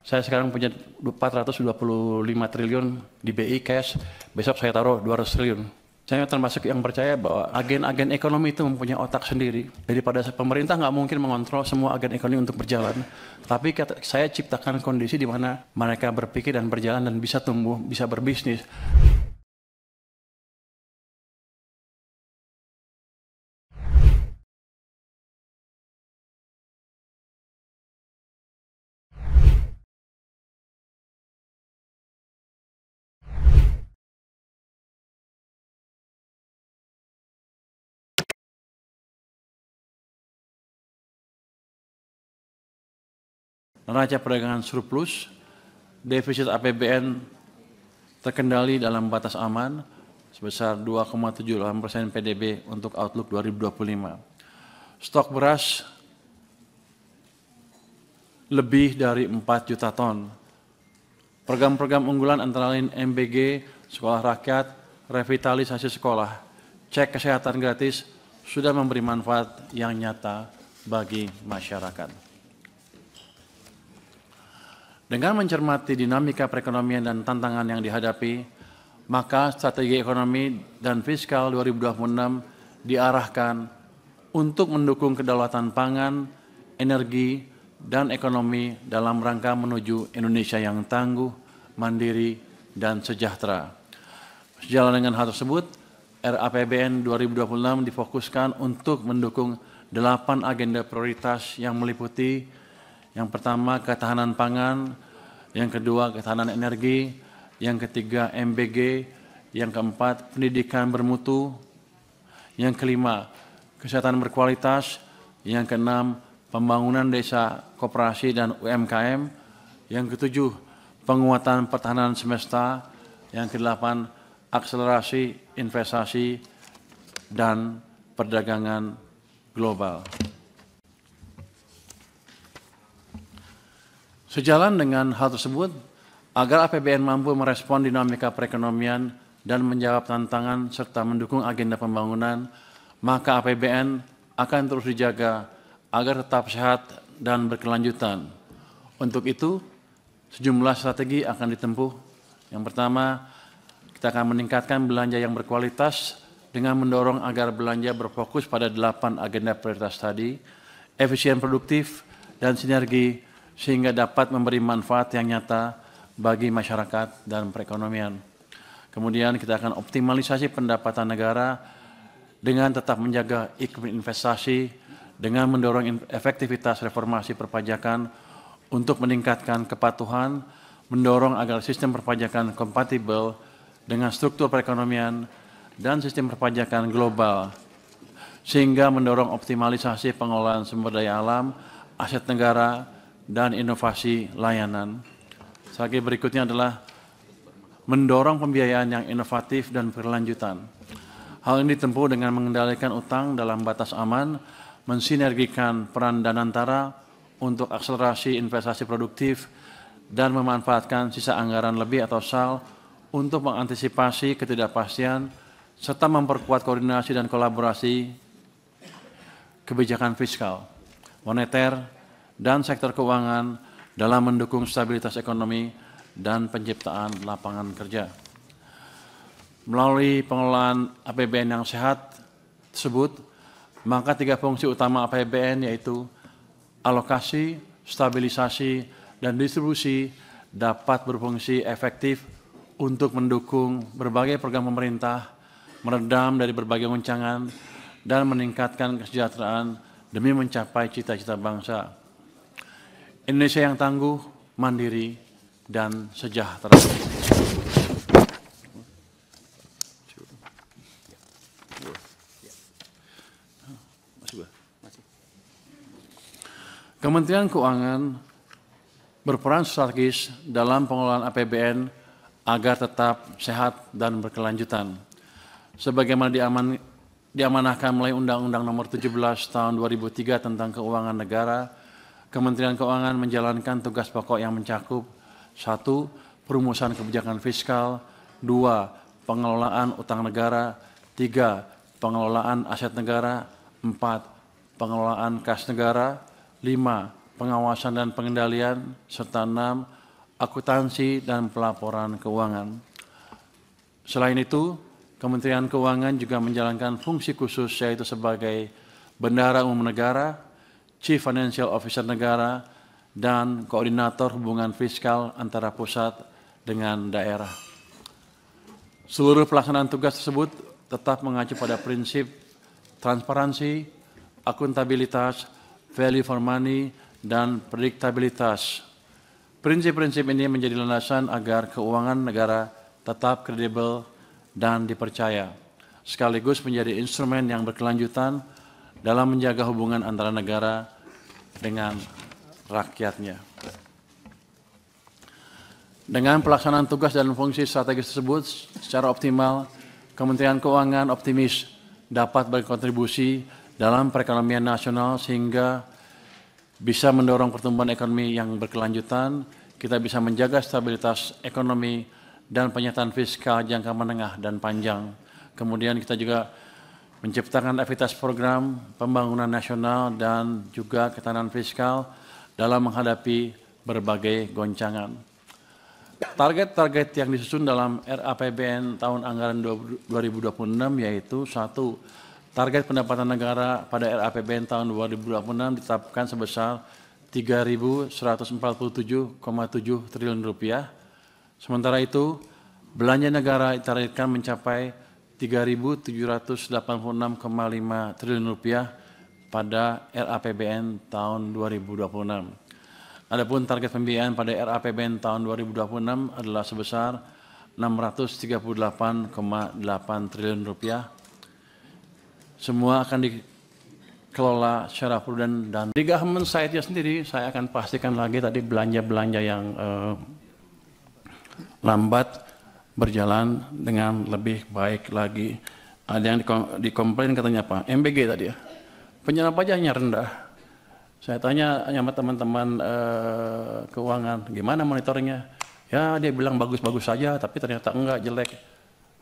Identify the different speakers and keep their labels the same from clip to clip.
Speaker 1: Saya sekarang punya 425 triliun di BI cash, besok saya taruh 200 triliun. Saya termasuk yang percaya bahwa agen-agen ekonomi itu mempunyai otak sendiri. Daripada pemerintah nggak mungkin mengontrol semua agen ekonomi untuk berjalan. Tapi saya ciptakan kondisi di mana mereka berpikir dan berjalan dan bisa tumbuh, bisa berbisnis. Neraca perdagangan surplus, defisit APBN terkendali dalam batas aman sebesar 2,78% PDB untuk Outlook 2025. Stok beras lebih dari 4 juta ton. Program-program unggulan antara lain MBG, Sekolah Rakyat, revitalisasi sekolah, cek kesehatan gratis sudah memberi manfaat yang nyata bagi masyarakat. Dengan mencermati dinamika perekonomian dan tantangan yang dihadapi, maka strategi ekonomi dan fiskal 2026 diarahkan untuk mendukung kedaulatan pangan, energi, dan ekonomi dalam rangka menuju Indonesia yang tangguh, mandiri, dan sejahtera. Sejalan dengan hal tersebut, RAPBN 2026 difokuskan untuk mendukung 8 agenda prioritas yang meliputi yang pertama, ketahanan pangan. Yang kedua, ketahanan energi. Yang ketiga, MBG. Yang keempat, pendidikan bermutu. Yang kelima, kesehatan berkualitas. Yang keenam, pembangunan desa, koperasi, dan UMKM. Yang ketujuh, penguatan pertahanan semesta. Yang kedelapan, akselerasi investasi dan perdagangan global. Sejalan dengan hal tersebut, agar APBN mampu merespon dinamika perekonomian dan menjawab tantangan serta mendukung agenda pembangunan, maka APBN akan terus dijaga agar tetap sehat dan berkelanjutan. Untuk itu, sejumlah strategi akan ditempuh. Yang pertama, kita akan meningkatkan belanja yang berkualitas dengan mendorong agar belanja berfokus pada 8 agenda prioritas tadi, efisien produktif dan sinergi sehingga dapat memberi manfaat yang nyata bagi masyarakat dan perekonomian. Kemudian kita akan optimalisasi pendapatan negara dengan tetap menjaga iklim investasi dengan mendorong efektivitas reformasi perpajakan untuk meningkatkan kepatuhan, mendorong agar sistem perpajakan kompatibel dengan struktur perekonomian dan sistem perpajakan global, sehingga mendorong optimalisasi pengelolaan sumber daya alam, aset negara, dan inovasi layanan. Strategi berikutnya adalah mendorong pembiayaan yang inovatif dan berkelanjutan. Hal ini ditempuh dengan mengendalikan utang dalam batas aman, mensinergikan peran Danantara untuk akselerasi investasi produktif, dan memanfaatkan sisa anggaran lebih atau SAL untuk mengantisipasi ketidakpastian, serta memperkuat koordinasi dan kolaborasi kebijakan fiskal, moneter, dan sektor keuangan dalam mendukung stabilitas ekonomi dan penciptaan lapangan kerja. Melalui pengelolaan APBN yang sehat tersebut, maka 3 fungsi utama APBN yaitu alokasi, stabilisasi, dan distribusi dapat berfungsi efektif untuk mendukung berbagai program pemerintah, meredam dari berbagai goncangan, dan meningkatkan kesejahteraan demi mencapai cita-cita bangsa. Indonesia yang tangguh, mandiri, dan sejahtera. Kementerian Keuangan berperan strategis dalam pengelolaan APBN agar tetap sehat dan berkelanjutan. Sebagaimana diamanahkan melalui Undang-Undang Nomor 17 Tahun 2003 tentang Keuangan Negara, Kementerian Keuangan menjalankan tugas pokok yang mencakup 1. Perumusan kebijakan fiskal, 2. Pengelolaan utang negara, 3. Pengelolaan aset negara, 4. Pengelolaan kas negara, 5. pengawasan dan pengendalian, serta 6, akuntansi dan pelaporan keuangan. Selain itu, Kementerian Keuangan juga menjalankan fungsi khusus yaitu sebagai Bendahara Umum Negara, Chief Financial Officer Negara, dan koordinator hubungan fiskal antara pusat dengan daerah. Seluruh pelaksanaan tugas tersebut tetap mengacu pada prinsip transparansi, akuntabilitas, value for money, dan prediktabilitas. Prinsip-prinsip ini menjadi landasan agar keuangan negara tetap kredibel dan dipercaya, sekaligus menjadi instrumen yang berkelanjutan dalam menjaga hubungan antara negara dengan rakyatnya. Dengan pelaksanaan tugas dan fungsi strategis tersebut secara optimal, Kementerian Keuangan optimis dapat berkontribusi dalam perekonomian nasional sehingga bisa mendorong pertumbuhan ekonomi yang berkelanjutan, kita bisa menjaga stabilitas ekonomi dan penyertaan fiskal jangka menengah dan panjang. Kemudian kita juga menciptakan aktivitas program pembangunan nasional dan juga ketahanan fiskal dalam menghadapi berbagai goncangan. Target-target yang disusun dalam RAPBN tahun anggaran 2026 yaitu 1. Target pendapatan negara pada RAPBN tahun 2026 ditetapkan sebesar Rp3.147,7 triliun. Sementara itu, belanja negara ditargetkan mencapai Rp3.786,5 triliun pada RAPBN tahun 2026. Adapun target pembiayaan pada RAPBN tahun 2026 adalah sebesar Rp638,8 triliun. Semua akan dikelola secara prudent dan di government side-nya sendiri saya akan pastikan lagi tadi belanja-belanja yang lambat berjalan dengan lebih baik lagi. Ada yang dikomplain katanya apa? MBG tadi ya. Penyerapan pajaknya rendah. Saya tanya sama teman-teman keuangan, gimana monitoringnya? Ya dia bilang bagus-bagus saja, tapi ternyata enggak, jelek.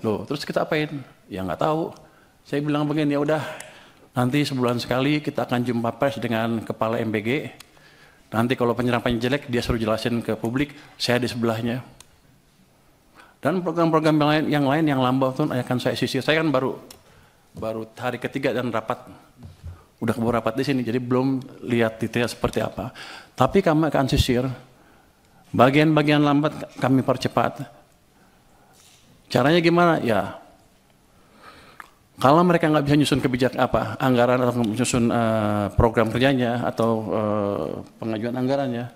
Speaker 1: Loh, terus kita apain? Ya nggak tahu. Saya bilang begini, ya udah, nanti sebulan sekali kita akan jumpa pers dengan kepala MBG. Nanti kalau penyerapannya jelek, dia suruh jelasin ke publik, saya di sebelahnya. Dan program-program yang lain yang lambat itu akan saya sisir. Saya kan baru hari ketiga dan rapat. Udah keburu rapat di sini, jadi belum lihat detail seperti apa. Tapi kami akan sisir. Bagian-bagian lambat kami percepat. Caranya gimana? Ya, kalau mereka nggak bisa nyusun kebijakan anggaran atau menyusun program kerjanya atau pengajuan anggarannya,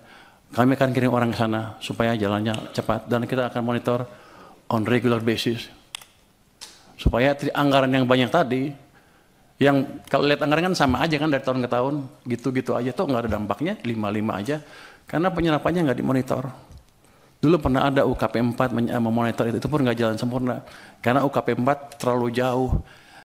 Speaker 1: kami akan kirim orang ke sana supaya jalannya cepat dan kita akan monitor on regular basis supaya anggaran yang banyak tadi, yang kalau lihat anggaran kan sama aja kan dari tahun ke tahun, gitu-gitu aja tuh nggak ada dampaknya, 5-5 aja, karena penyerapannya nggak dimonitor. Dulu pernah ada UKP 4 memonitor itu pun nggak jalan sempurna karena UKP 4 terlalu jauh.